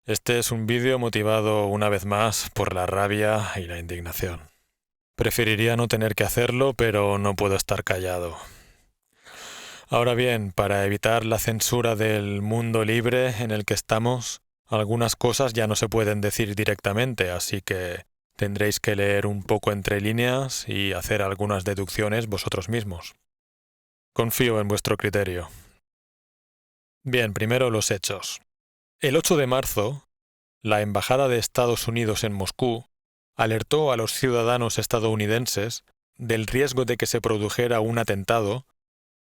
Este es un vídeo motivado una vez más por la rabia y la indignación. Preferiría no tener que hacerlo, pero no puedo estar callado. Ahora bien, para evitar la censura del mundo libre en el que estamos, algunas cosas ya no se pueden decir directamente, así que tendréis que leer un poco entre líneas y hacer algunas deducciones vosotros mismos. Confío en vuestro criterio. Bien, primero los hechos. El 8 de marzo, la Embajada de Estados Unidos en Moscú alertó a los ciudadanos estadounidenses del riesgo de que se produjera un atentado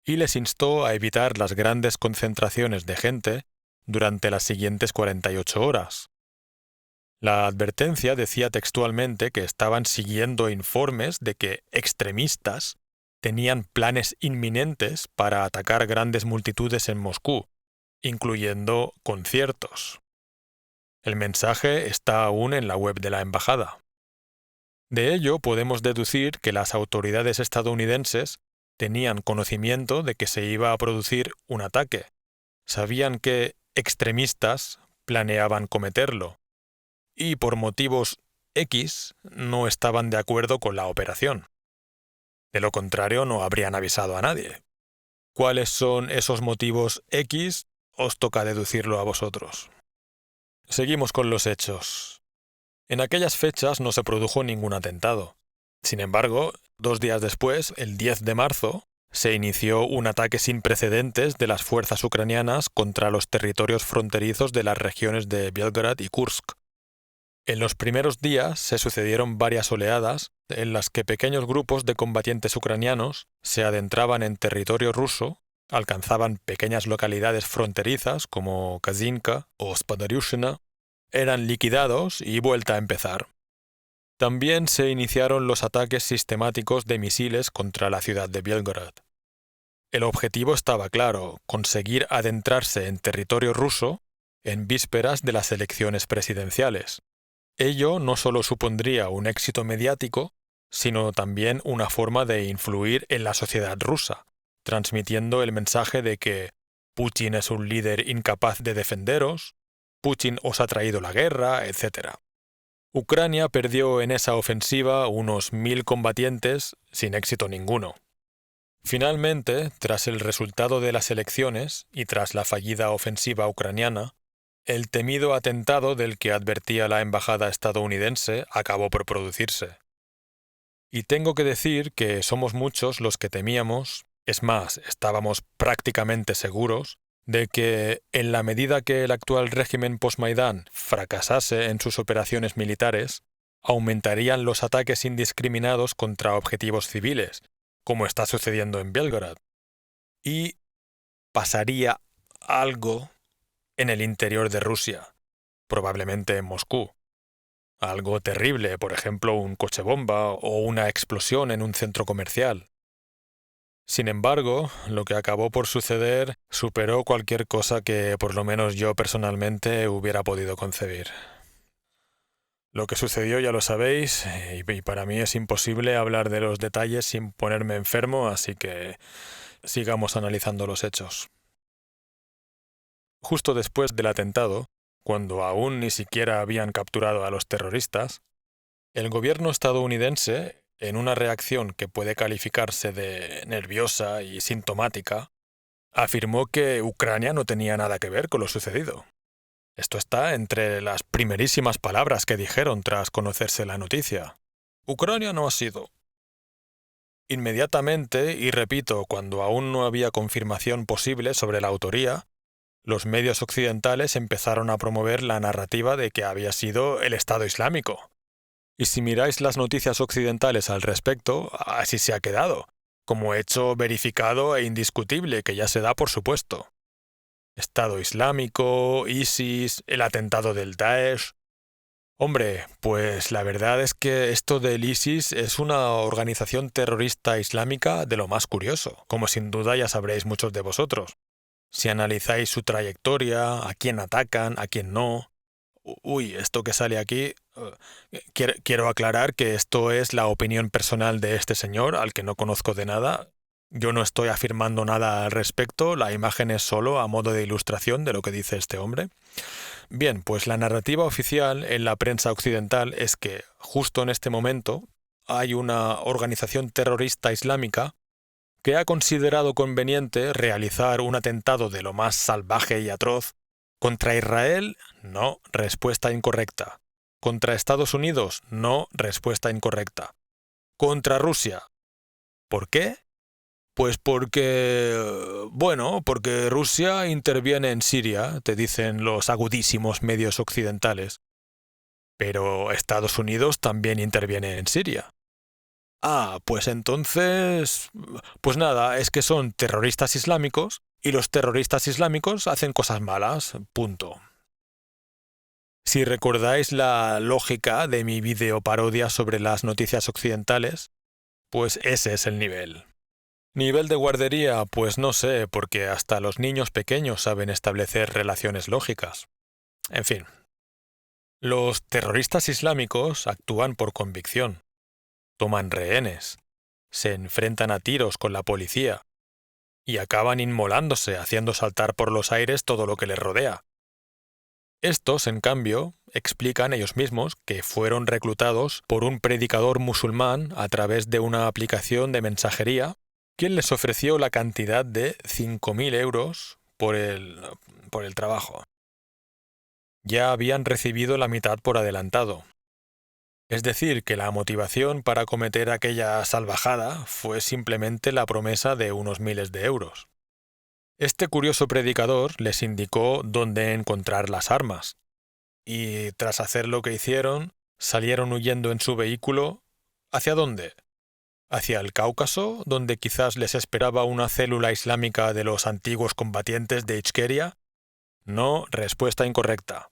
y les instó a evitar las grandes concentraciones de gente durante las siguientes 48 horas. La advertencia decía textualmente que estaban siguiendo informes de que extremistas tenían planes inminentes para atacar grandes multitudes en Moscú, incluyendo conciertos. El mensaje está aún en la web de la embajada. De ello podemos deducir que las autoridades estadounidenses tenían conocimiento de que se iba a producir un ataque. Sabían que extremistas planeaban cometerlo y por motivos X no estaban de acuerdo con la operación. De lo contrario, no habrían avisado a nadie. ¿Cuáles son esos motivos X? Os toca deducirlo a vosotros. Seguimos con los hechos. En aquellas fechas no se produjo ningún atentado. Sin embargo, 2 días después, el 10 de marzo, se inició un ataque sin precedentes de las fuerzas ucranianas contra los territorios fronterizos de las regiones de Belgorod y Kursk. En los primeros días se sucedieron varias oleadas en las que pequeños grupos de combatientes ucranianos se adentraban en territorio ruso, alcanzaban pequeñas localidades fronterizas como Kazinka o Spadaryushina, eran liquidados y vuelta a empezar. También se iniciaron los ataques sistemáticos de misiles contra la ciudad de Belgorod. El objetivo estaba claro: conseguir adentrarse en territorio ruso en vísperas de las elecciones presidenciales. Ello no solo supondría un éxito mediático, sino también una forma de influir en la sociedad rusa, transmitiendo el mensaje de que Putin es un líder incapaz de defenderos, Putin os ha traído la guerra, etc. Ucrania perdió en esa ofensiva unos 1000 combatientes sin éxito ninguno. Finalmente, tras el resultado de las elecciones y tras la fallida ofensiva ucraniana, el temido atentado del que advertía la embajada estadounidense acabó por producirse. Y tengo que decir que somos muchos los que temíamos, es más, estábamos prácticamente seguros, de que, en la medida que el actual régimen post-Maidán fracasase en sus operaciones militares, aumentarían los ataques indiscriminados contra objetivos civiles, como está sucediendo en Belgorod, y pasaría algo en el interior de Rusia, probablemente en Moscú. Algo terrible, por ejemplo, un coche bomba o una explosión en un centro comercial. Sin embargo, lo que acabó por suceder superó cualquier cosa que por lo menos yo personalmente hubiera podido concebir. Lo que sucedió ya lo sabéis, y para mí es imposible hablar de los detalles sin ponerme enfermo, así que sigamos analizando los hechos. Justo después del atentado, cuando aún ni siquiera habían capturado a los terroristas, el gobierno estadounidense, en una reacción que puede calificarse de nerviosa y sintomática, afirmó que Ucrania no tenía nada que ver con lo sucedido. Esto está entre las primerísimas palabras que dijeron tras conocerse la noticia. Ucrania no ha sido. Inmediatamente, y repito, cuando aún no había confirmación posible sobre la autoría, los medios occidentales empezaron a promover la narrativa de que había sido el Estado Islámico. Y si miráis las noticias occidentales al respecto, así se ha quedado, como hecho verificado e indiscutible que ya se da por supuesto. Estado Islámico, ISIS, el atentado del Daesh. Hombre, pues la verdad es que esto del ISIS es una organización terrorista islámica de lo más curioso, como sin duda ya sabréis muchos de vosotros. Si analizáis su trayectoria, a quién atacan, a quién no. Uy, esto que sale aquí, quiero aclarar que esto es la opinión personal de este señor, al que no conozco de nada. Yo no estoy afirmando nada al respecto, la imagen es solo a modo de ilustración de lo que dice este hombre. Bien, pues la narrativa oficial en la prensa occidental es que justo en este momento hay una organización terrorista islámica que ha considerado conveniente realizar un atentado de lo más salvaje y atroz contra Israel. No, respuesta incorrecta. Contra Estados Unidos, no, respuesta incorrecta. Contra Rusia. ¿Por qué? Pues porque Rusia interviene en Siria, te dicen los agudísimos medios occidentales. Pero Estados Unidos también interviene en Siria. Ah, pues entonces... Pues nada, es que son terroristas islámicos y los terroristas islámicos hacen cosas malas, punto. Si recordáis la lógica de mi videoparodia sobre las noticias occidentales, pues ese es el nivel. Nivel de guardería, pues no sé, porque hasta los niños pequeños saben establecer relaciones lógicas. En fin, los terroristas islámicos actúan por convicción, toman rehenes, se enfrentan a tiros con la policía y acaban inmolándose haciendo saltar por los aires todo lo que les rodea. Estos, en cambio, explican ellos mismos que fueron reclutados por un predicador musulmán a través de una aplicación de mensajería, quien les ofreció la cantidad de 5.000 euros por el trabajo. Ya habían recibido la mitad por adelantado. Es decir, que la motivación para cometer aquella salvajada fue simplemente la promesa de unos miles de euros. Este curioso predicador les indicó dónde encontrar las armas, y tras hacer lo que hicieron, salieron huyendo en su vehículo. ¿Hacia dónde? ¿Hacia el Cáucaso, donde quizás les esperaba una célula islámica de los antiguos combatientes de Ichkeria? No, respuesta incorrecta.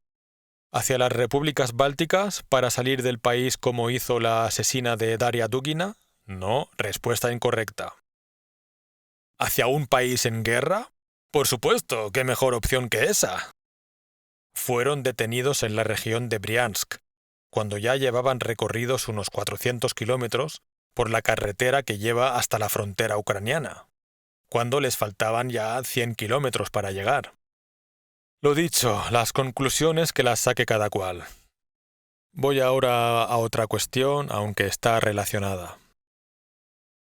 ¿Hacia las repúblicas bálticas para salir del país como hizo la asesina de Daria Dugina? No, respuesta incorrecta. ¿Hacia un país en guerra? Por supuesto, qué mejor opción que esa. Fueron detenidos en la región de Briansk, cuando ya llevaban recorridos unos 400 kilómetros por la carretera que lleva hasta la frontera ucraniana, cuando les faltaban ya 100 kilómetros para llegar. Lo dicho, las conclusiones que las saque cada cual. Voy ahora a otra cuestión, aunque está relacionada.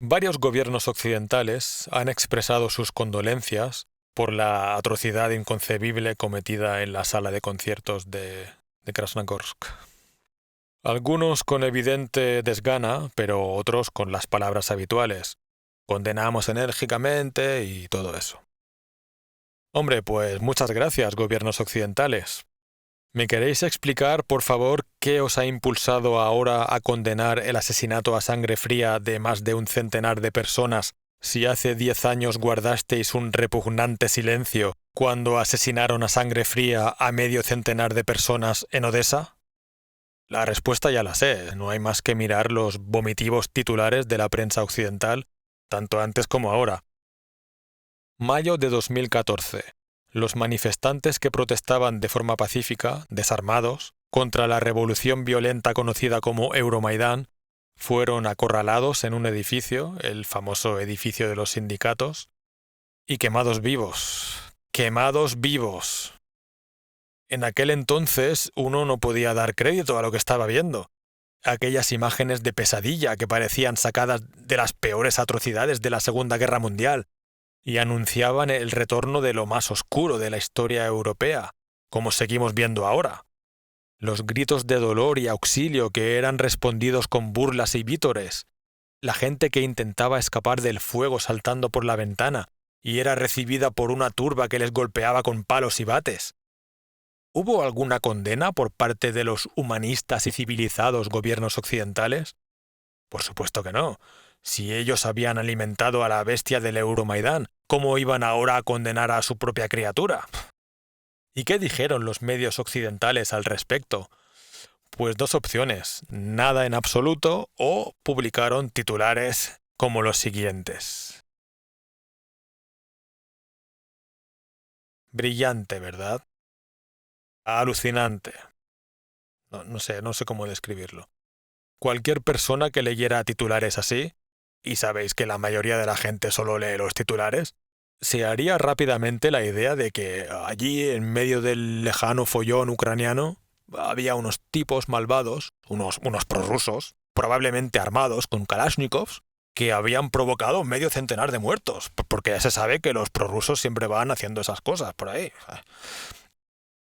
Varios gobiernos occidentales han expresado sus condolencias por la atrocidad inconcebible cometida en la sala de conciertos de Krasnogorsk. Algunos con evidente desgana, pero otros con las palabras habituales. Condenamos enérgicamente y todo eso. Hombre, pues muchas gracias, gobiernos occidentales. ¿Me queréis explicar, por favor, qué os ha impulsado ahora a condenar el asesinato a sangre fría de más de un centenar de personas si hace 10 años guardasteis un repugnante silencio cuando asesinaron a sangre fría a medio centenar de personas en Odessa? La respuesta ya la sé, no hay más que mirar los vomitivos titulares de la prensa occidental, tanto antes como ahora. Mayo de 2014. Los manifestantes que protestaban de forma pacífica, desarmados, contra la revolución violenta conocida como Euromaidán, fueron acorralados en un edificio, el famoso edificio de los sindicatos, y quemados vivos. ¡Quemados vivos! En aquel entonces uno no podía dar crédito a lo que estaba viendo. Aquellas imágenes de pesadilla que parecían sacadas de las peores atrocidades de la Segunda Guerra Mundial y anunciaban el retorno de lo más oscuro de la historia europea, como seguimos viendo ahora. Los gritos de dolor y auxilio que eran respondidos con burlas y vítores, la gente que intentaba escapar del fuego saltando por la ventana y era recibida por una turba que les golpeaba con palos y bates. ¿Hubo alguna condena por parte de los humanistas y civilizados gobiernos occidentales? Por supuesto que no. Si ellos habían alimentado a la bestia del Euromaidán, ¿cómo iban ahora a condenar a su propia criatura? ¿Y qué dijeron los medios occidentales al respecto? Pues dos opciones, nada en absoluto o publicaron titulares como los siguientes. Brillante, ¿verdad? Alucinante. No sé cómo describirlo. Cualquier persona que leyera titulares así, y sabéis que la mayoría de la gente solo lee los titulares, se haría rápidamente la idea de que allí, en medio del lejano follón ucraniano, había unos tipos malvados, unos prorrusos, probablemente armados con Kalashnikovs, que habían provocado medio centenar de muertos, porque ya se sabe que los prorrusos siempre van haciendo esas cosas por ahí.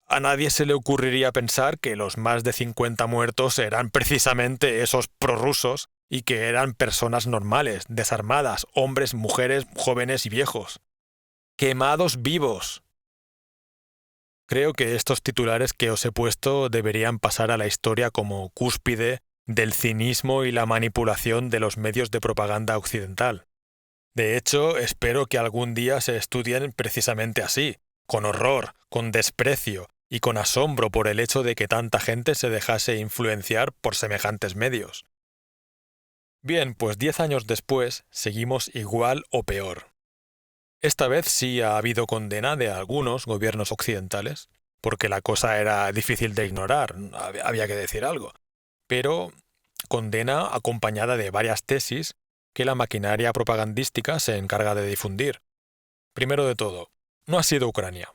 A nadie se le ocurriría pensar que los más de 50 muertos eran precisamente esos prorrusos y que eran personas normales, desarmadas, hombres, mujeres, jóvenes y viejos. ¡Quemados vivos! Creo que estos titulares que os he puesto deberían pasar a la historia como cúspide del cinismo y la manipulación de los medios de propaganda occidental. De hecho, espero que algún día se estudien precisamente así, con horror, con desprecio y con asombro por el hecho de que tanta gente se dejase influenciar por semejantes medios. Bien, pues 10 años después seguimos igual o peor. Esta vez sí ha habido condena de algunos gobiernos occidentales, porque la cosa era difícil de ignorar, había que decir algo, pero condena acompañada de varias tesis que la maquinaria propagandística se encarga de difundir. Primero de todo, no ha sido Ucrania.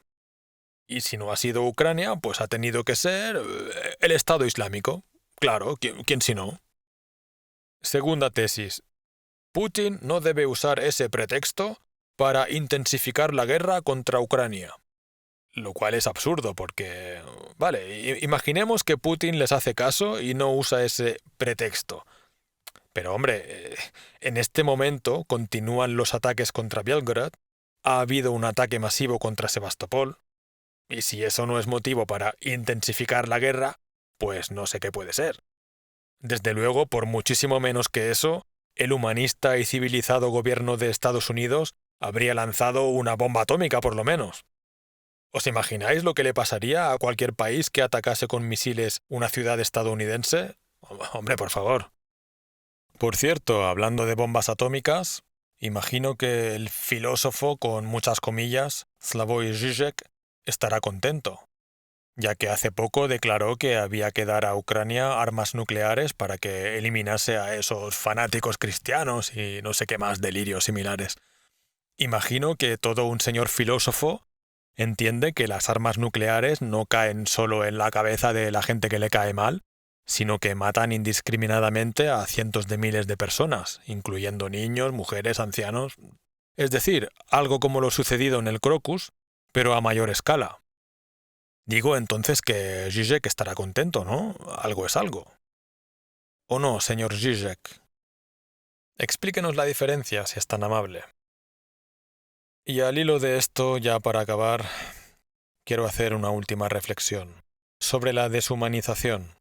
Y si no ha sido Ucrania, pues ha tenido que ser el Estado Islámico. Claro, ¿quién si no? Segunda tesis. Putin no debe usar ese pretexto para intensificar la guerra contra Ucrania. Lo cual es absurdo porque, vale, imaginemos que Putin les hace caso y no usa ese pretexto. Pero hombre, en este momento continúan los ataques contra Belgrad, ha habido un ataque masivo contra Sebastopol, y si eso no es motivo para intensificar la guerra, pues no sé qué puede ser. Desde luego, por muchísimo menos que eso, el humanista y civilizado gobierno de Estados Unidos habría lanzado una bomba atómica por lo menos. ¿Os imagináis lo que le pasaría a cualquier país que atacase con misiles una ciudad estadounidense? Hombre, por favor. Por cierto, hablando de bombas atómicas, imagino que el filósofo con muchas comillas, Slavoj Žižek, estará contento, ya que hace poco declaró que había que dar a Ucrania armas nucleares para que eliminase a esos fanáticos cristianos y no sé qué más delirios similares. Imagino que todo un señor filósofo entiende que las armas nucleares no caen solo en la cabeza de la gente que le cae mal, sino que matan indiscriminadamente a cientos de miles de personas, incluyendo niños, mujeres, ancianos. Es decir, algo como lo sucedido en el Crocus, pero a mayor escala. Digo entonces que Žižek estará contento, ¿no? Algo es algo. ¿O no, señor Žižek? Explíquenos la diferencia, si es tan amable. Y al hilo de esto, ya para acabar, quiero hacer una última reflexión sobre la deshumanización.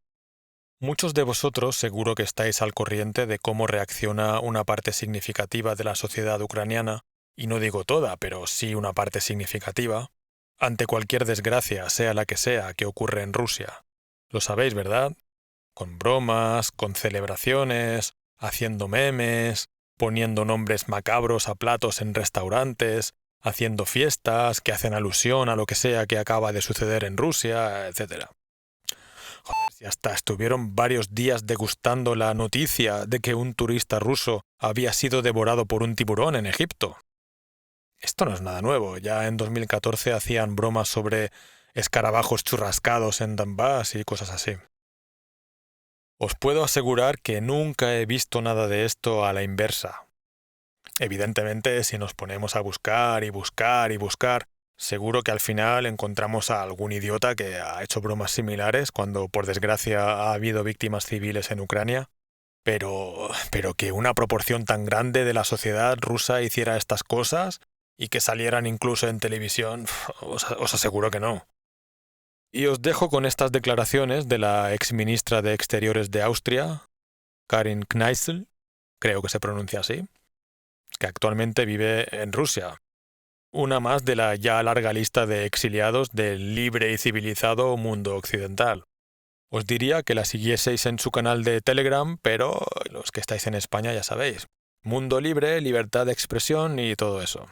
Muchos de vosotros seguro que estáis al corriente de cómo reacciona una parte significativa de la sociedad ucraniana, y no digo toda, pero sí una parte significativa, ante cualquier desgracia, sea la que ocurre en Rusia. Lo sabéis, ¿verdad? Con bromas, con celebraciones, haciendo memes, poniendo nombres macabros a platos en restaurantes, haciendo fiestas que hacen alusión a lo que sea que acaba de suceder en Rusia, etc. Joder, si hasta estuvieron varios días degustando la noticia de que un turista ruso había sido devorado por un tiburón en Egipto. Esto no es nada nuevo, ya en 2014 hacían bromas sobre escarabajos churrascados en Donbass y cosas así. Os puedo asegurar que nunca he visto nada de esto a la inversa. Evidentemente, si nos ponemos a buscar y buscar y buscar, seguro que al final encontramos a algún idiota que ha hecho bromas similares cuando, por desgracia, ha habido víctimas civiles en Ucrania. Pero que una proporción tan grande de la sociedad rusa hiciera estas cosas y que salieran incluso en televisión, os aseguro que no. Y os dejo con estas declaraciones de la exministra de Exteriores de Austria, Karin Kneißl, creo que se pronuncia así, que actualmente vive en Rusia. Una más de la ya larga lista de exiliados del libre y civilizado mundo occidental. Os diría que la siguieseis en su canal de Telegram, pero los que estáis en España ya sabéis. Mundo libre, libertad de expresión y todo eso.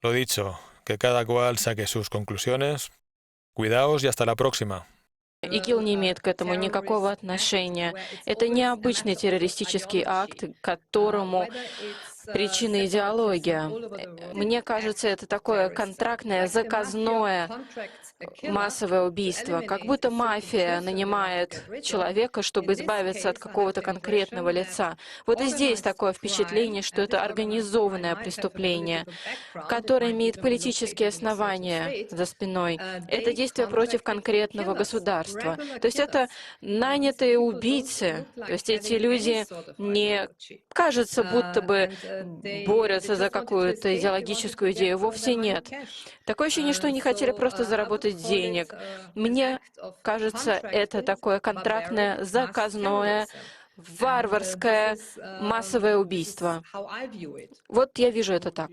Lo dicho, que cada cual saque sus conclusiones. Cuidaos y hasta la próxima. ИГИЛ не имеет к этому никакого отношения. Это необычный террористический акт, которому причина идеология. Мне кажется, это такое контрактное, заказное массовое убийство. Как будто мафия нанимает человека, чтобы избавиться от какого-то конкретного лица. Вот и здесь такое впечатление, что это организованное преступление, которое имеет политические основания за спиной. Это действие против конкретного государства. То есть это нанятые убийцы. То есть эти люди не кажется, будто бы борются за какую-то идеологическую идею. Вовсе нет. Такое ощущение, что они хотели просто заработать денег. Мне кажется, это такое контрактное, заказное, варварское массовое убийство. Вот я вижу это так.